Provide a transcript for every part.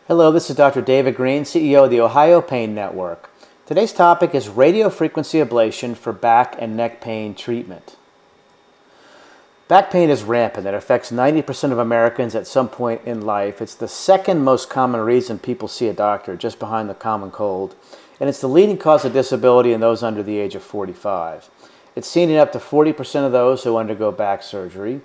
Hello, this is Dr. David Green, CEO of the Ohio Pain Network. Today's topic is radiofrequency ablation for back and neck pain treatment. Back pain is rampant. It affects 90% of Americans at some point in life. It's the second most common reason people see a doctor, just behind the common cold. And it's the leading cause of disability in those under the age of 45. It's seen in up to 40% of those who undergo back surgery.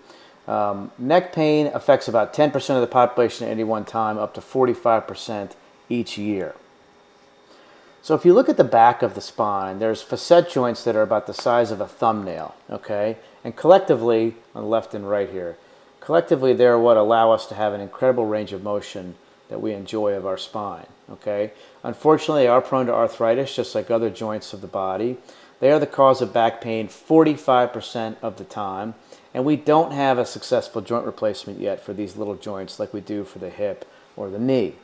Neck pain affects about 10% of the population at any one time, up to 45% each year. So if you look at the back of the spine, there's facet joints that are about the size of a thumbnail, okay? And collectively, on the left and right here, collectively they're what allow us to have an incredible range of motion that we enjoy of our spine, okay? Unfortunately, they are prone to arthritis, just like other joints of the body. They are the cause of back pain 45% of the time. And we don't have a successful joint replacement yet for these little joints like we do for the hip or the knee.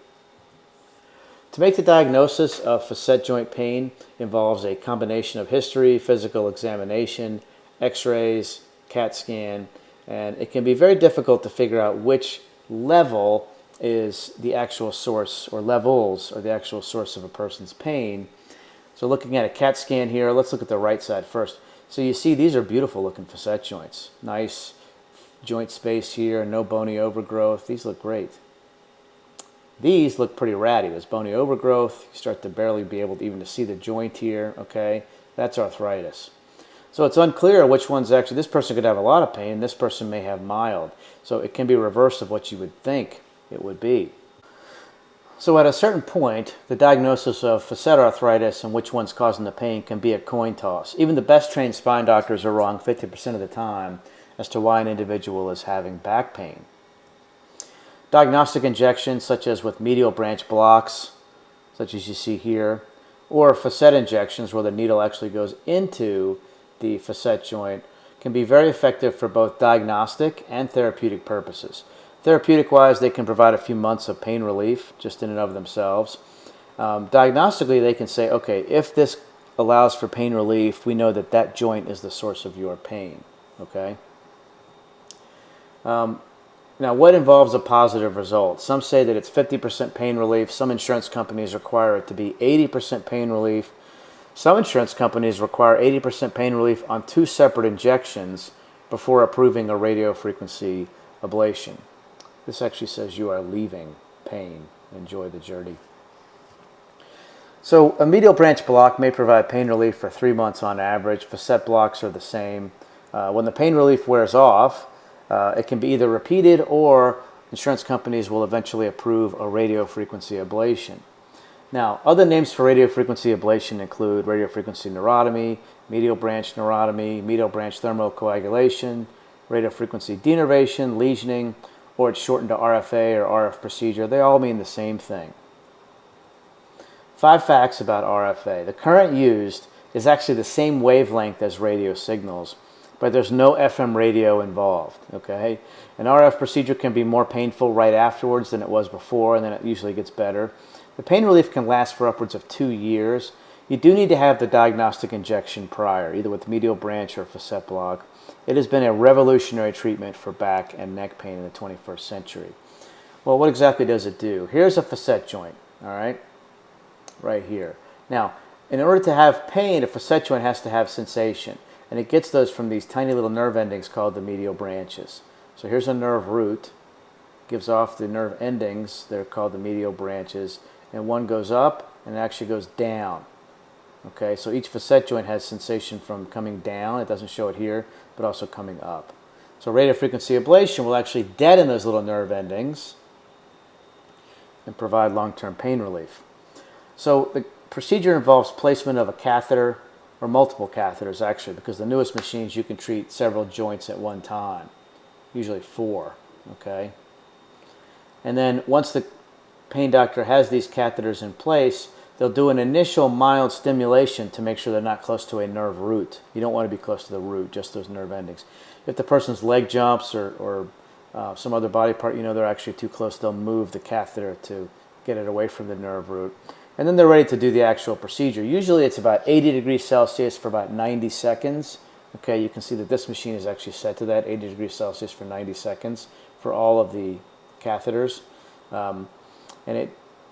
To make the diagnosis of facet joint pain involves a combination of history, physical examination, x-rays, CAT scan, and it can be very difficult to figure out which level is the actual source, or levels are the actual source of a person's pain. So looking at a CAT scan here, let's look at the right side first. So you see these are beautiful looking facet joints. Nice joint space here, no bony overgrowth. These look great. These look pretty ratty. There's bony overgrowth. You start to barely be able to even to see the joint here, okay? That's arthritis. So it's unclear which one's actually, this person could have a lot of pain, this person may have mild. So it can be reverse of what you would think it would be. So at a certain point, the diagnosis of facet arthritis and which one's causing the pain can be a coin toss. Even the best trained spine doctors are wrong 50% of the time as to why an individual is having back pain. Diagnostic injections, such as with medial branch blocks, such as you see here, or facet injections where the needle actually goes into the facet joint, can be very effective for both diagnostic and therapeutic purposes. Therapeutic-wise, they can provide a few months of pain relief just in and of themselves. Diagnostically, they can say, okay, if this allows for pain relief, we know that that joint is the source of your pain, okay? Now, what involves a positive result? Some say that it's 50% pain relief. Some insurance companies require it to be 80% pain relief. Some insurance companies require 80% pain relief on 2 separate injections before approving a radiofrequency ablation. This actually says you are leaving pain. Enjoy the journey. So a medial branch block may provide pain relief for 3 months on average. Facet blocks are the same. When the pain relief wears off, it can be either repeated or insurance companies will eventually approve a radiofrequency ablation. Now, other names for radiofrequency ablation include radiofrequency neurotomy, medial branch neurotomy, medial branch thermocoagulation, radiofrequency denervation, lesioning, or it's shortened to RFA or RF procedure. They all mean the same thing. 5 facts about RFA. The current used is actually the same wavelength as radio signals, but there's no FM radio involved, okay? An RF procedure can be more painful right afterwards than it was before, and then it usually gets better. The pain relief can last for upwards of 2 years. You do need to have the diagnostic injection prior, either with medial branch or facet block. It has been a revolutionary treatment for back and neck pain in the 21st century. Well, what exactly does it do? Here's a facet joint, all right? Right here. Now, in order to have pain, a facet joint has to have sensation, and it gets those from these tiny little nerve endings called the medial branches. So here's a nerve root, gives off the nerve endings, they're called the medial branches, and one goes up and it actually goes down. Okay, so each facet joint has sensation from coming down, it doesn't show it here, but also coming up. So radiofrequency ablation will actually deaden those little nerve endings and provide long-term pain relief. So the procedure involves placement of a catheter, or multiple catheters actually, because the newest machines you can treat several joints at one time, usually 4, okay? And then once the pain doctor has these catheters in place, they'll do an initial mild stimulation to make sure they're not close to a nerve root. You don't want to be close to the root, just those nerve endings. If the person's leg jumps or some other body part, you know they're actually too close, they'll move the catheter to get it away from the nerve root. And then they're ready to do the actual procedure. Usually it's about 80 degrees Celsius for about 90 seconds. Okay, you can see that this machine is actually set to that, 80 degrees Celsius for 90 seconds for all of the catheters. And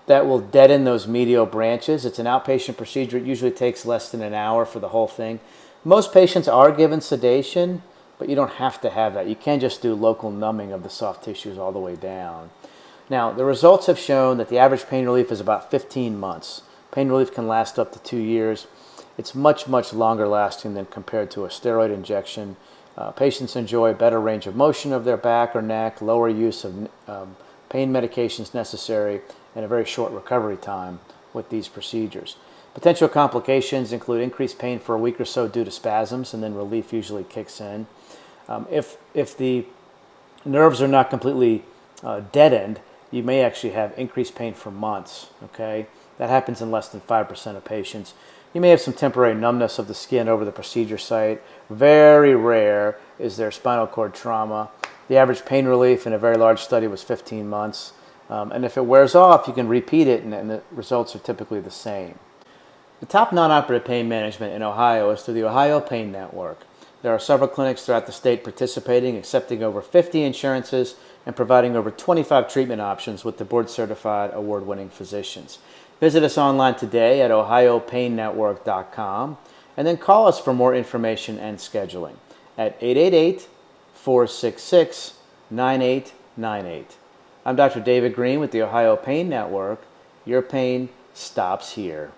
that will deaden those medial branches. It's an outpatient procedure. It usually takes less than an hour for the whole thing. Most patients are given sedation, but you don't have to have that. You can just do local numbing of the soft tissues all the way down. Now, the results have shown that the average pain relief is about 15 months. Pain relief can last up to 2 years. It's much, much longer lasting than compared to a steroid injection. Patients enjoy better range of motion of their back or neck, lower use of pain medications necessary, and a very short recovery time with these procedures. Potential complications include increased pain for a week or so due to spasms, and then relief usually kicks in. If the nerves are not completely deadened, you may actually have increased pain for months. Okay, that happens in less than 5% of patients. You may have some temporary numbness of the skin over the procedure site. Very rare is there spinal cord trauma. The average pain relief in a very large study was 15 months. And if it wears off, you can repeat it, and the results are typically the same. The top non-operative pain management in Ohio is through the Ohio Pain Network. There are several clinics throughout the state participating, accepting over 50 insurances, and providing over 25 treatment options with the board-certified, award-winning physicians. Visit us online today at ohiopainnetwork.com, and then call us for more information and scheduling at 888-466-9898. I'm Dr. David Green with the Ohio Pain Network. Your pain stops here.